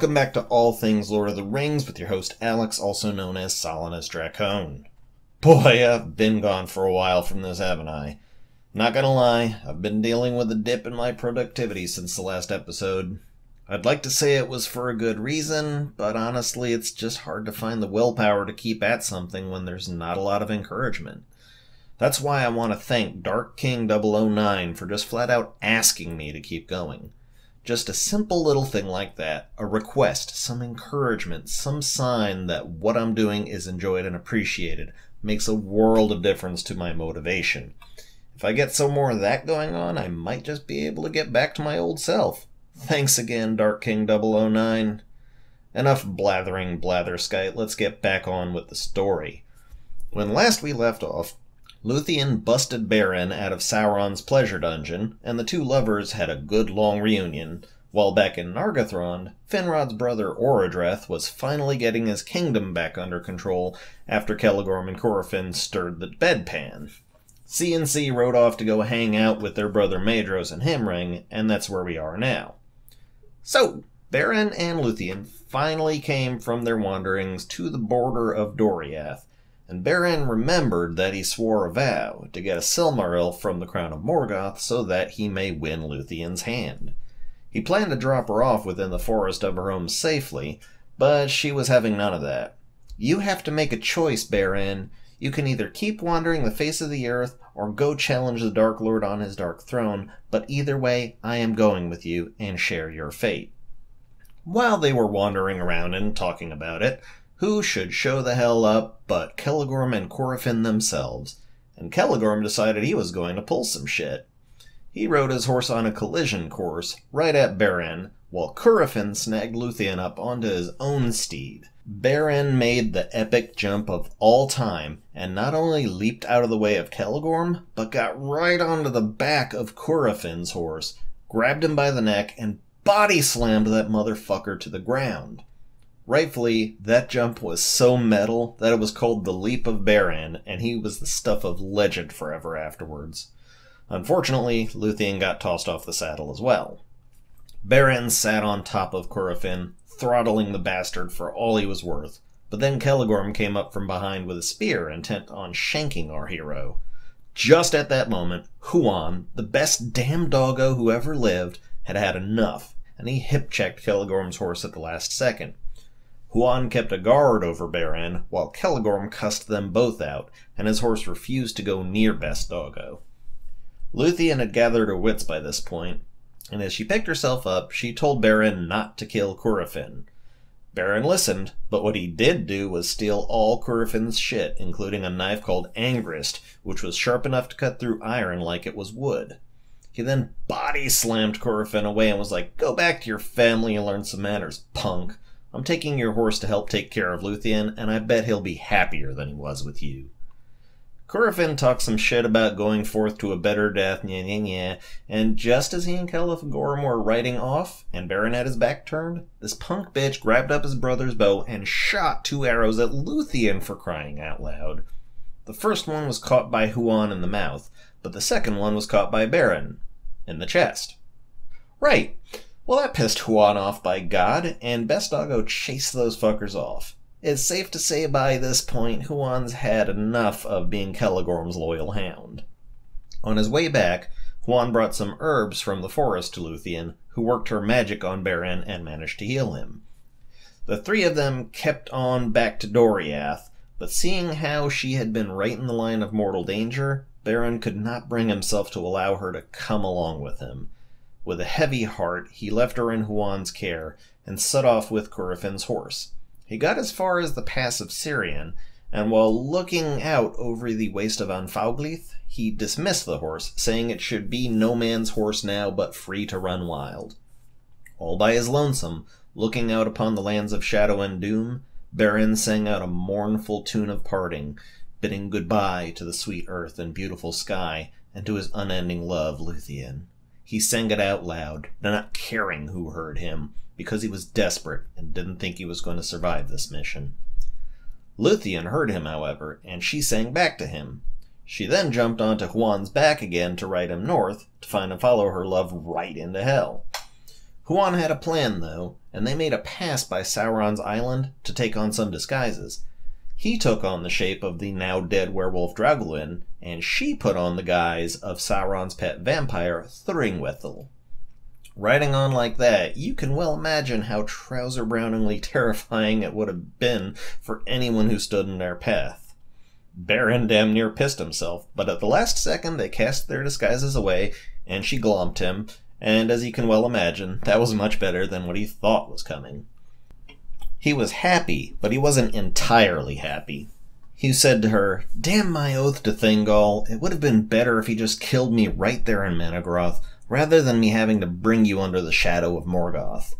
Welcome back to All Things Lord of the Rings with your host Alex, also known as Solanus Dracone. Boy, I've been gone for a while from this, haven't I? Not gonna lie, I've been dealing with a dip in my productivity since the last episode. I'd like to say it was for a good reason, but honestly it's just hard to find the willpower to keep at something when there's not a lot of encouragement. That's why I want to thank Dark King 009 for just flat out asking me to keep going. Just a simple little thing like that, a request, some encouragement, some sign that what I'm doing is enjoyed and appreciated, makes a world of difference to my motivation. If I get some more of that going on, I might just be able to get back to my old self. Thanks again, Dark King 009. Enough blathering, blatherskite, let's get back on with the story. When last we left off, Luthien busted Beren out of Sauron's pleasure dungeon, and the two lovers had a good long reunion, while back in Nargothrond, Finrod's brother Orodreth was finally getting his kingdom back under control after Celegorm and Corofin stirred the bedpan. C&C rode off to go hang out with their brother Maedhros and Himring, and that's where we are now. So, Beren and Luthien finally came from their wanderings to the border of Doriath, and Beren remembered that he swore a vow to get a Silmaril from the Crown of Morgoth so that he may win Luthien's hand. He planned to drop her off within the forest of her home safely, but she was having none of that. You have to make a choice, Beren. You can either keep wandering the face of the earth or go challenge the Dark Lord on his dark throne, but either way, I am going with you and share your fate. While they were wandering around and talking about it, who should show the hell up but Celegorm and Corofin themselves, and Celegorm decided he was going to pull some shit. He rode his horse on a collision course right at Beren, while Corofin snagged Luthien up onto his own steed. Beren made the epic jump of all time, and not only leaped out of the way of Celegorm, but got right onto the back of Corofin's horse, grabbed him by the neck, and body slammed that motherfucker to the ground. Rightfully, that jump was so metal that it was called the Leap of Beren, and he was the stuff of legend forever afterwards. Unfortunately, Luthien got tossed off the saddle as well. Beren sat on top of Corofin, throttling the bastard for all he was worth, but then Celegorm came up from behind with a spear intent on shanking our hero. Just at that moment, Huan, the best damn doggo who ever lived, had had enough, and he hip-checked Celegorm's horse at the last second. Huan kept a guard over Beren, while Celegorm cussed them both out, and his horse refused to go near Best Doggo. Luthien had gathered her wits by this point, and as she picked herself up, she told Beren not to kill Corofin. Beren listened, but what he did do was steal all Corofin's shit, including a knife called Angrist, which was sharp enough to cut through iron like it was wood. He then body-slammed Corofin away and was like, "Go back to your family and learn some manners, punk. I'm taking your horse to help take care of Luthien, and I bet he'll be happier than he was with you." Corofin talked some shit about going forth to a better death, and just as he and Celegorm were riding off, and Beren had his back turned, this punk bitch grabbed up his brother's bow and shot 2 arrows at Luthien, for crying out loud. The first one was caught by Huan in the mouth, but the second one was caught by Beren in the chest. Right. Well, that pissed Huan off, by God, and Best Doggo chased those fuckers off. It's safe to say by this point, Huan's had enough of being Celegorm's loyal hound. On his way back, Huan brought some herbs from the forest to Luthien, who worked her magic on Beren and managed to heal him. The three of them kept on back to Doriath, but seeing how she had been right in the line of mortal danger, Beren could not bring himself to allow her to come along with him. With a heavy heart, he left her in Huan's care and set off with Corofin's horse. He got as far as the pass of Syrian, and while looking out over the waste of Anfauglith, he dismissed the horse, saying it should be no man's horse now, but free to run wild. All by his lonesome, looking out upon the lands of shadow and doom, Beren sang out a mournful tune of parting, bidding goodbye to the sweet earth and beautiful sky, and to his unending love, Luthien. He sang it out loud, not caring who heard him, because he was desperate and didn't think he was going to survive this mission. Luthien heard him, however, and she sang back to him. She then jumped onto Huan's back again to ride him north, to find and follow her love right into hell. Huan had a plan, though, and they made a pass by Sauron's island to take on some disguises. He took on the shape of the now-dead werewolf Draugluin, and she put on the guise of Sauron's pet vampire, Thuringwethil. Riding on like that, you can well imagine how trouser-browningly terrifying it would have been for anyone who stood in their path. Beren damn near pissed himself, but at the last second they cast their disguises away, and she glomped him, and as you can well imagine, that was much better than what he thought was coming. He was happy, but he wasn't entirely happy. He said to her, "Damn my oath to Thingol, it would have been better if he just killed me right there in Menegroth, rather than me having to bring you under the shadow of Morgoth."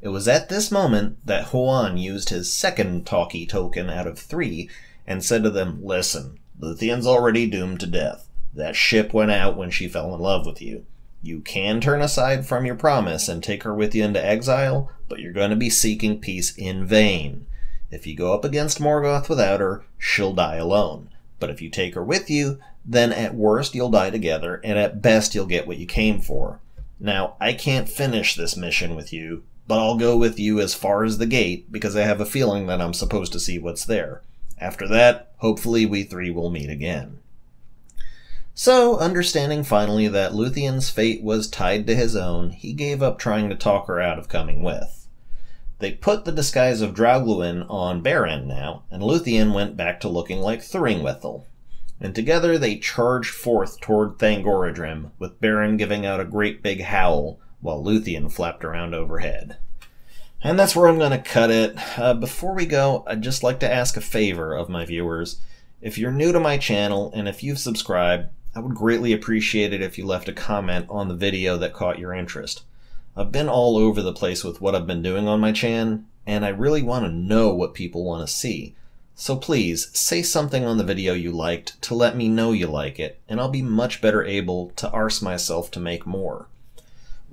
It was at this moment that Huan used his second talkie token out of 3 and said to them, "Listen, Lúthien's already doomed to death. That ship went out when she fell in love with you. You can turn aside from your promise and take her with you into exile, but you're going to be seeking peace in vain. If you go up against Morgoth without her, she'll die alone. But if you take her with you, then at worst you'll die together, and at best you'll get what you came for. Now, I can't finish this mission with you, but I'll go with you as far as the gate, because I have a feeling that I'm supposed to see what's there. After that, hopefully we 3 will meet again." So, understanding finally that Lúthien's fate was tied to his own, he gave up trying to talk her out of coming with. They put the disguise of Draugluin on Beren now, and Lúthien went back to looking like Thuringwethil. And together they charged forth toward Thangorodrim, with Beren giving out a great big howl, while Lúthien flapped around overhead. And that's where I'm going to cut it. Before we go, I'd just like to ask a favor of my viewers. If you're new to my channel, and if you've subscribed, I would greatly appreciate it if you left a comment on the video that caught your interest. I've been all over the place with what I've been doing on my channel, and I really want to know what people want to see. So please, say something on the video you liked to let me know you like it, and I'll be much better able to arse myself to make more.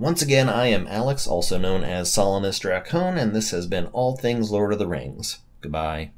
Once again, I am Alex, also known as Solanus Dracone, and this has been All Things Lord of the Rings. Goodbye.